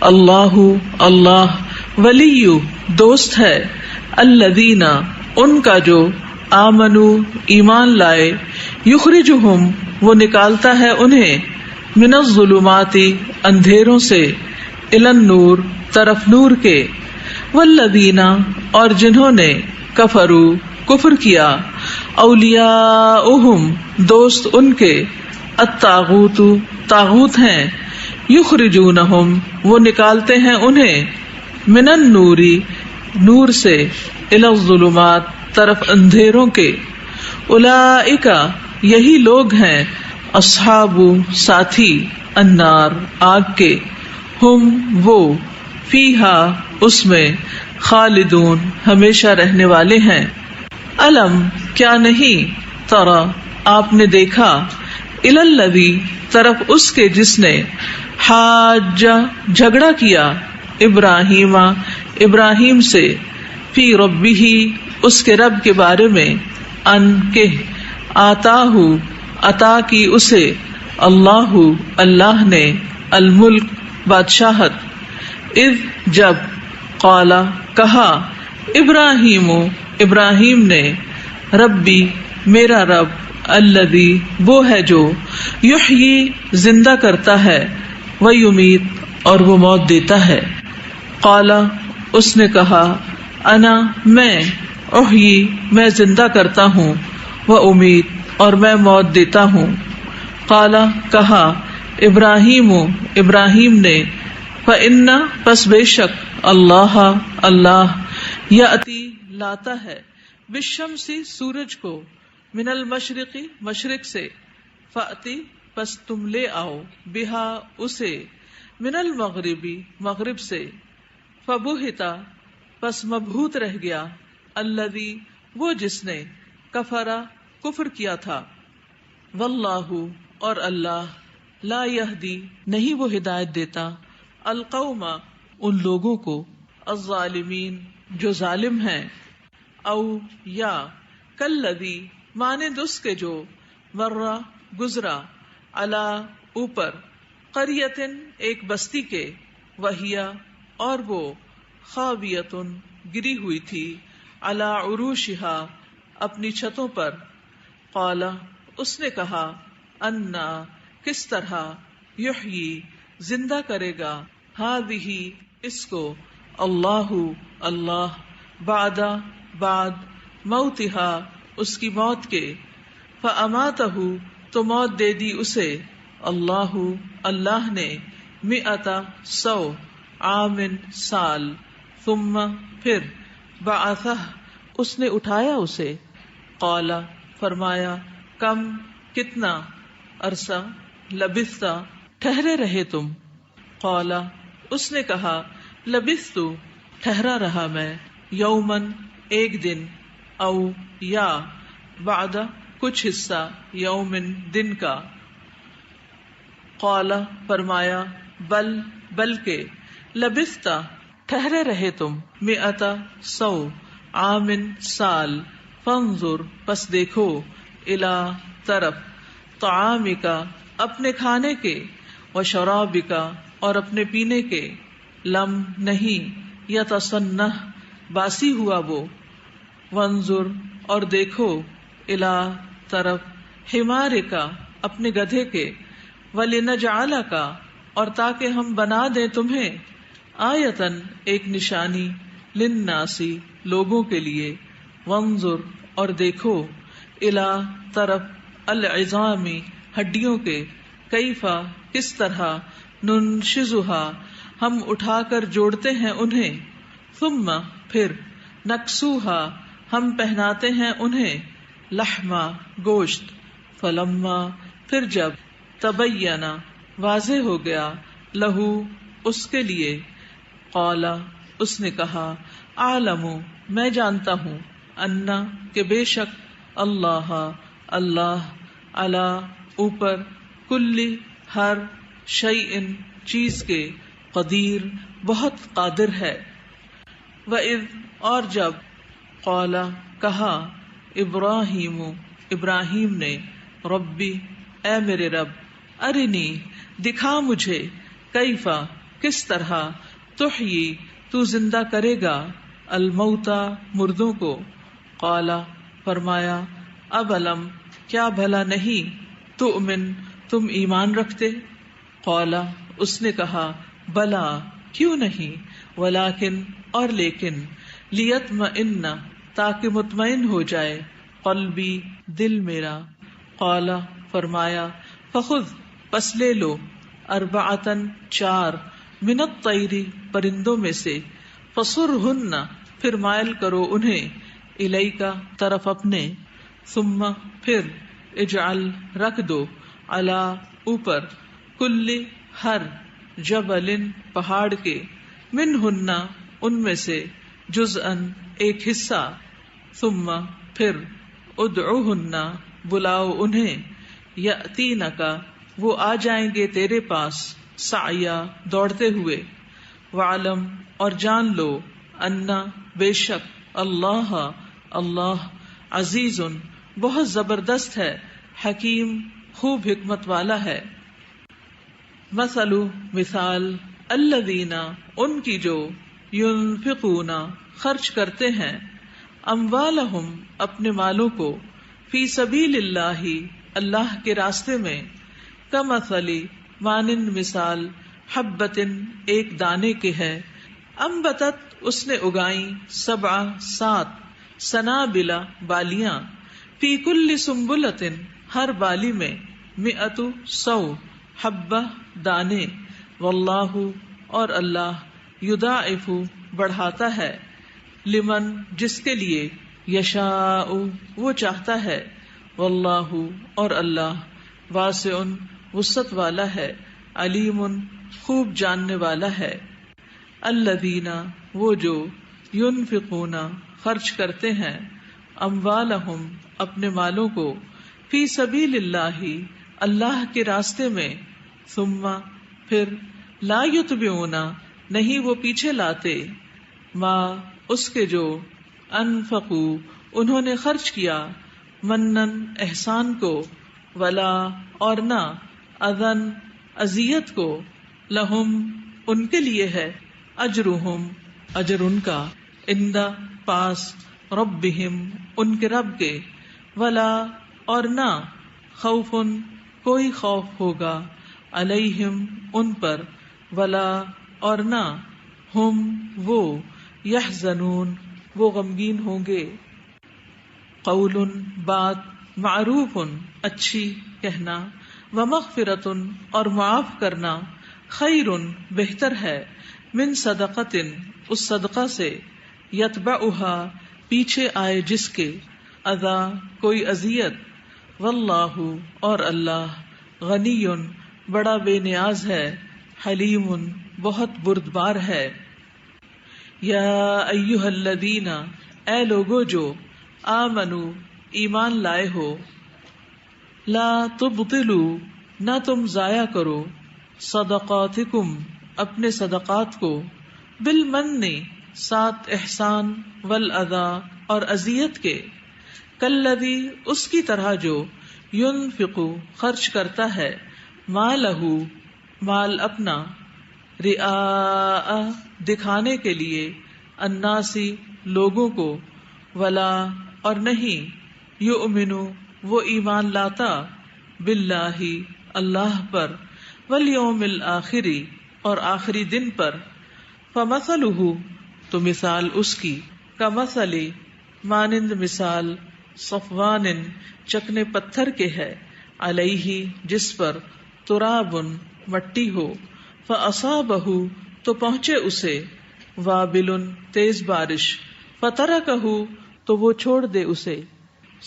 اللہ اللہ ولی دوست ہے، الذین ان کا جو آمنو ایمان لائے، یخرجہم وہ نکالتا ہے انہیں، من الظلمات اندھیروں سے، الی النور طرف نور کے، والذین اور جنہوں نے کفروا کفر کیا، اولیاؤہم دوست ان کے، الطاغوت طاغوت ہیں، یخرجونہم وہ نکالتے ہیں انہیں، من النور نور سے، الی الظلمات طرف اندھیروں کے، اولئک یہی لوگ ہیں، اصحاب ساتھی، النار آگ کے، ہم وہ، فیہا اس میں، خالدون ہمیشہ رہنے والے ہیں۔ الم کیا نہیں، ترى آپ نے دیکھا، الی الذی طرف اس کے جس نے، حاج جھگڑا کیا، ابراہیم ابراہیم سے، فی ربہ اس کے رب کے بارے میں، ان کہ آتاہ عطا کی اسے، اللہ اللہ نے، الملک بادشاہت، اذ جب، قال کہا، ابراہیم ابراہیم نے، ربی میرا رب، الذی وہ ہے جو، یحیی زندہ کرتا ہے، ویمیت اور وہ موت دیتا ہے، قال اس نے کہا، انا میں، احیی میں زندہ کرتا ہوں، وامیت اور میں موت دیتا ہوں، قال کہا، ابراہیم ابراہیم نے، فإن پس بے شک، اللہ اللہ، یأتی لاتا ہے، بالشمس سورج کو، من المشرق مشرق سے، فأتی پس تم لے آؤ، بہا اسے، من المغرب مغرب سے، فبہتا پس مبہوت رہ گیا، الذی وہ جس نے، کفرا کفر کیا تھا، واللہ اور اللہ، لا یہدی نہیں وہ ہدایت دیتا، القوم ان لوگوں کو، الظالمین جو ظالم ہیں، او یا کالذی مانند اس کے جو، مرہ گزرا، علی اوپر، قریۃ ایک بستی کے، وہیا اور وہ، خاویۃ گری ہوئی تھی، علی عروشہا اپنی چھتوں پر، قال اس نے کہا، انا کس طرح، یحیی زندہ کرے گا، ہذہ اس کو، اللہ اللہ، بعد موتہا اس کی موت کے، فاماتہ تو موت دے دی اسے، اللہ اللہ نے، مئۃ 100 عام سال، ثم پھر، بعثہ اس نے اٹھایا اسے، قال فرمایا، کم کتنا، عرصہ، لبثت ٹھہرے رہے تم، قال اس نے کہا، لبثت ٹھہرا رہا میں، یومن ایک دن، او یا بعد کچھ حصہ، یومن دن کا، قال فرمایا، بلکہ، لبثت ٹھہرے رہے تم، مئۃ 100 عام سال، فانظر پس دیکھو، الی طرف، طعامک اپنے کھانے کے، وشرابک اور اپنے پینے کے، لم نہیں، یتصنع باسی ہوا وہ، وانظر اور دیکھو، الی طرف، حمارک اپنے گدھے کے، ولنجعلک اور تاکہ ہم بنا دیں تمہیں، آیتن ایک نشانی، للناس لوگوں کے لیے، وانظر اور دیکھو، الی طرف، العظام ہڈیوں کے، کیفا کس طرح، ننشزھا ہم اٹھا کر جوڑتے ہیں انہیں، ثم پھر، نکسوہا ہم پہناتے ہیں انہیں، لحما گوشت، فلما پھر جب، تبینہ واضح ہو گیا، لہو اس کے لیے، قال اس نے کہا، اعلم میں جانتا ہوں، انا کہ بے شک، اللہ اللہ، علی اوپر، کل ہر، شیء چیز کے، قدیر بہت قادر ہے، وَإِذْ اور جب، قال کہا، ابراہیم ابراہیم نے، ربی اے میرے رب، ارنی دکھا مجھے، کیفا کس طرح تحیی تو زندہ کرے گا الموتا مردوں کو، قالا فرمایا ابلم کیا بھلا نہیں تؤمن تم ایمان رکھتے، قالا اس نے کہا بلا کیوں نہیں، ولیکن اور لیکن، لیطمئن تاکہ مطمئن ہو جائے، قلبی دل میرا، قالا فرمایا فخذ پس لے لو، اربعتن چار، من الطیر پرندوں میں سے، فصرہن پھر مائل کرو انہیں، الیکا طرف اپنے، ثم پھر اجعل رکھ دو، علی اوپر، کل ہر، جبل پہاڑ کے، منہن ان میں سے، جزءن ایک حصہ، ثم پھر ادعوہن بلاؤ انہیں، یأتینک وہ آ جائیں گے تیرے پاس، سعیا دوڑتے ہوئے، وعلم اور جان لو، انا بے شک، اللہ اللہ، عزیز بہت زبردست ہے، حکیم خوب حکمت والا ہے۔ مثل مثال، الذین ان کی جو، ينفقون خرچ کرتے ہیں، اموالہم اپنے مالوں کو، فی سبیل اللہ اللہ کے راستے میں، کمثل مانند مثال، حبۃ ایک دانے کے ہے، انبتت اس نے اگائیں، سبع سات، سنابل بالیاں، فی کل سنبلۃ ہر بالی میں، مئۃ سو، حبہ دانے، واللہ اور اللہ، یضاعف بڑھاتا ہے، لمن جس کے لیے، یشاء وہ چاہتا ہے، واللہ اور اللہ، واسع وسعت والا ہے، علیم خوب جاننے والا ہے۔ الذین وہ جو، ينفقون خرچ کرتے ہیں، اموالہم اپنے مالوں کو، فی سبیل اللہ اللہ کے راستے میں، ثم پھر، لا یتبعون نہیں وہ پیچھے لاتے، ما اس کے جو، انفقوا انہوں نے خرچ کیا، منن احسان کو، ولا اور نہ، اذن اذیت کو، لہم ان کے لیے ہے، اجرہم اجر ان کا، عند پاس، ربہم ان کے رب کے، ولا اور نہ، خوف کوئی خوف ہوگا، علیہم ان پر، ولا اور نہ، ہم وہ، یحزنون وہ غمگین ہوں گے۔ قول بات، معروف اچھی کہنا، ومغفرۃ اور معاف کرنا، خیر بہتر ہے، من صدقۃ اس صدقہ سے، یتبعها پیچھے آئے جس کے، اذی کوئی اذیت، واللہ اور اللہ، غنی بڑا بے نیاز ہے، حلیم بہت بردبار ہے۔ یا ایھا الذین اے لوگو جو، آمنو ایمان لائے ہو، لا تبطلوا نہ تم ضائع کرو، صدقاتکم اپنے صدقات کو، بالمن ساتھ احسان، والاذی اور اذیت کے، کالذی اس کی طرح جو، ينفق خرچ کرتا ہے، مالہ مال اپنا، رئاء دکھانے کے لیے، الناس لوگوں کو، ولا اور نہیں، یؤمن وہ ایمان لاتا، باللہ اللہ پر، والیوم الآخر اور آخری دن پر، فمثلہ تو مثال اس کی، کمثل مانند مثال، صفوان چکنے پتھر کے ہے، علیہ جس پر، تراب مٹی ہو، فاصابہ تو پہنچے اسے، وابل تیز بارش، فترکہ تو وہ چھوڑ دے اسے،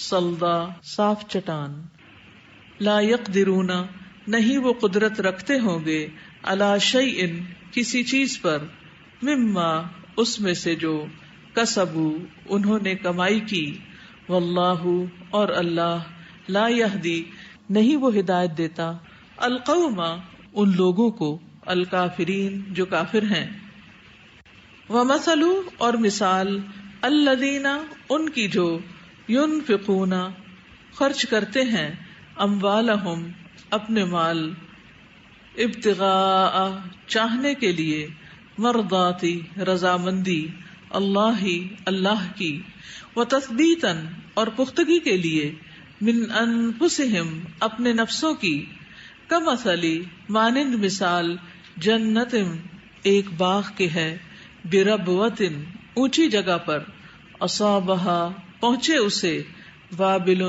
صلدا صاف چٹان، لا یقدرون نہیں وہ قدرت رکھتے ہوں گے، علی شیء کسی چیز پر، مما اس میں سے جو، کسبوا انہوں نے کمائی کی، واللہ اور اللہ، لا یہدی نہیں وہ ہدایت دیتا، القوم ان لوگوں کو، الکافرین جو کافر ہیں۔ ومثل اور مثال، الذین ان کی جو، ينفقون خرچ کرتے ہیں، اموالہم اپنے مال، ابتغاء چاہنے کے لیے، مرضاتی رضامندی، اللہ ہی اللہ کی، وتثبیتاً اور پختگی کے لیے، من انفسہم اپنے نفسوں کی، کمثلی مانند مثال، جنت ایک باغ کے ہے، بربوۃ اونچی جگہ پر، اصابہا پہنچے اسے، وابل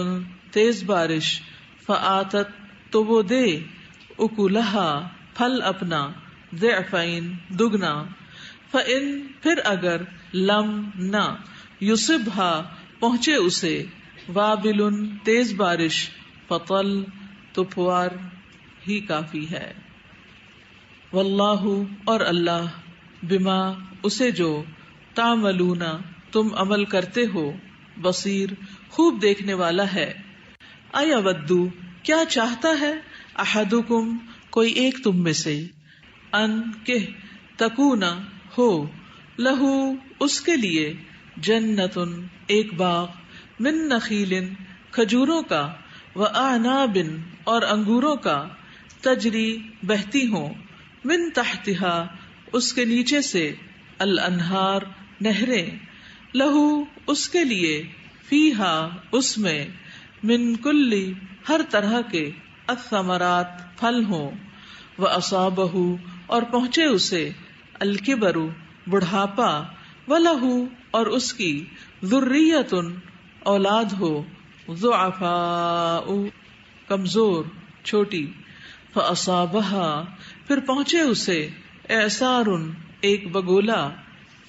تیز بارش، فآتت تو وہ دے، اکلہا پھل اپنا، ضعفین دگنا، فإن پھر اگر، لم نہ، یصبھا پہنچے اسے، وابل تیز بارش، فطل تو پھوار ہی کافی ہے۔ واللہ اور اللہ، بما اسے جو، تعملون تم عمل کرتے ہو، بصیر خوب دیکھنے والا ہے۔ ایودو کیا چاہتا ہے، احدکم کوئی ایک تم میں سے، ان کہ تکون ہو، لہو اس کے لیے، جنتن ایک باغ، من نخیل کھجوروں کا، واعناب اور انگوروں کا، تجری بہتی ہوں، من تحتہا اس کے نیچے سے، الانہار نہریں، لہو اس کے لیے، فیہا اس میں، من کلی ہر طرح کے، الثمرات پھل ہوں، واصابہ اور پہنچے اسے، الکبر بڑھاپا، ولہ اور اس کی، ذریۃ اولاد ہو، ضعفاء کمزور چھوٹی، فاصابہا پھر پہنچے اسے، اعصار ایک بگولا،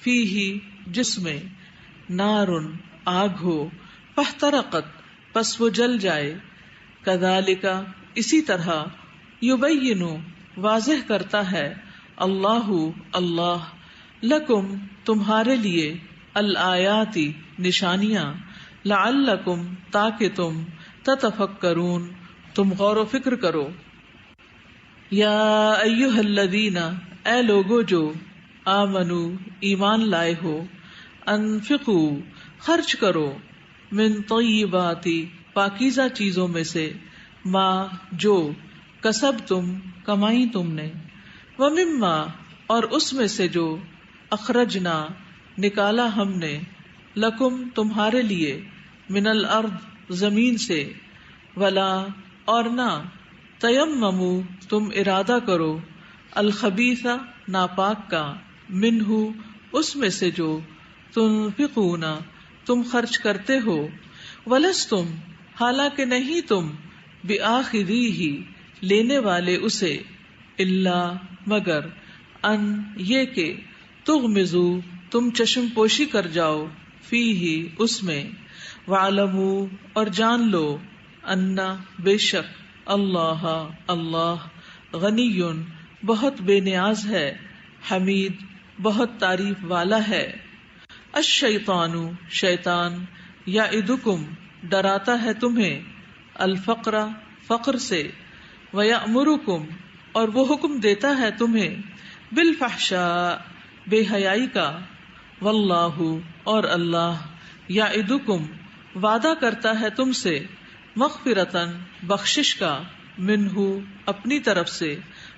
فیہ جس میں، نار آگ ہو، فاحترقت پس وہ جل جائے، کذالک اسی طرح، یبین واضح کرتا ہے، اللہ اللہ، لکم تمہارے لیے، الآیات نشانیاں، لعلکم تاکہ تم، تتفکرون تم غور و فکر کرو۔ یا ایہا الذین اے لوگو جو، آمنو ایمان لائے ہو، انفقو خرچ کرو، من طیبات پاکیزہ چیزوں میں سے، ما جو، کسبتم کمائی تم نے، ومما اور اس میں سے جو، اخرجنا نکالا ہم نے، لکم تمہارے لیے، من الارض زمین سے، ولا اور نہ، تیممو تم ارادہ کرو، الخبیث ناپاک کا، منہ اس میں سے جو، تنفقون تم خرچ کرتے ہو، ولستم حالانکہ نہیں تم، بآخذیہ لینے والے اسے، الا مگر، ان یہ کہ، تغمزو تم چشم پوشی کر جاؤ، فیہ اس میں، وعلموا اور جان لو، انا بے شک، اللہ اللہ، غنی بہت بے نیاز ہے، حمید بہت تعریف والا ہے۔ الشیطان شیطان، یعدکم ڈراتا ہے تمہیں، الفقر فقر سے، ویأمرکم اور وہ حکم دیتا ہے تمہیں، بالفحشاء بے حیائی کا، واللہ اور اللہ، یعدکم وعدہ کرتا ہے تم سے، مغفرتاً بخشش کا، منہ اپنی طرف سے،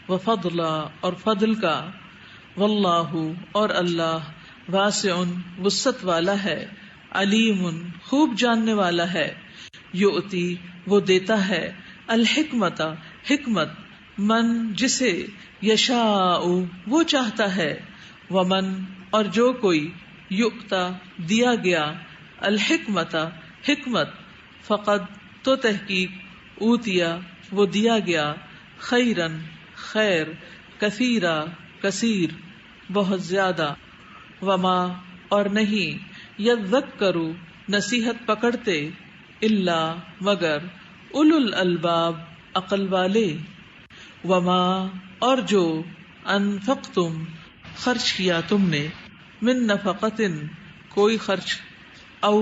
وفضلا اور فضل کا، واللہ اور اللہ، واسع وسعت والا ہے، علیم خوب جاننے والا ہے، یؤتی وہ دیتا ہے، الحکمت حکمت، من جسے، یشاء وہ چاہتا ہے، ومن اور جو کوئی، یؤتا دیا گیا، الحکمت حکمت، فقد تو تحقیق، اوتیا وہ دیا گیا، خیرن خیر، کثیرا کثیر بہت زیادہ، وما اور نہیں، یذکروا نصیحت پکڑتے، الا مگر، اولو الالباب عقل والے، وما اور جو، انفقتم خرچ کیا تم نے، من نفقۃ کوئی خرچ، او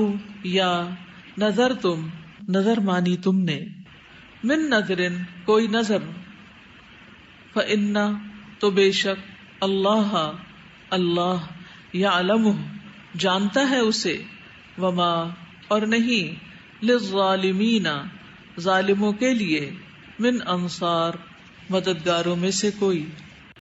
یا نظر تم نظر مانی تم نے، من نظر کوئی نظر، فإن تو بے شک، اللہ اللہ، یعلمہ جانتا ہے اسے، وما اور نہیں، للظالمین ظالموں کے لیے، من انصار مددگاروں میں سے کوئی.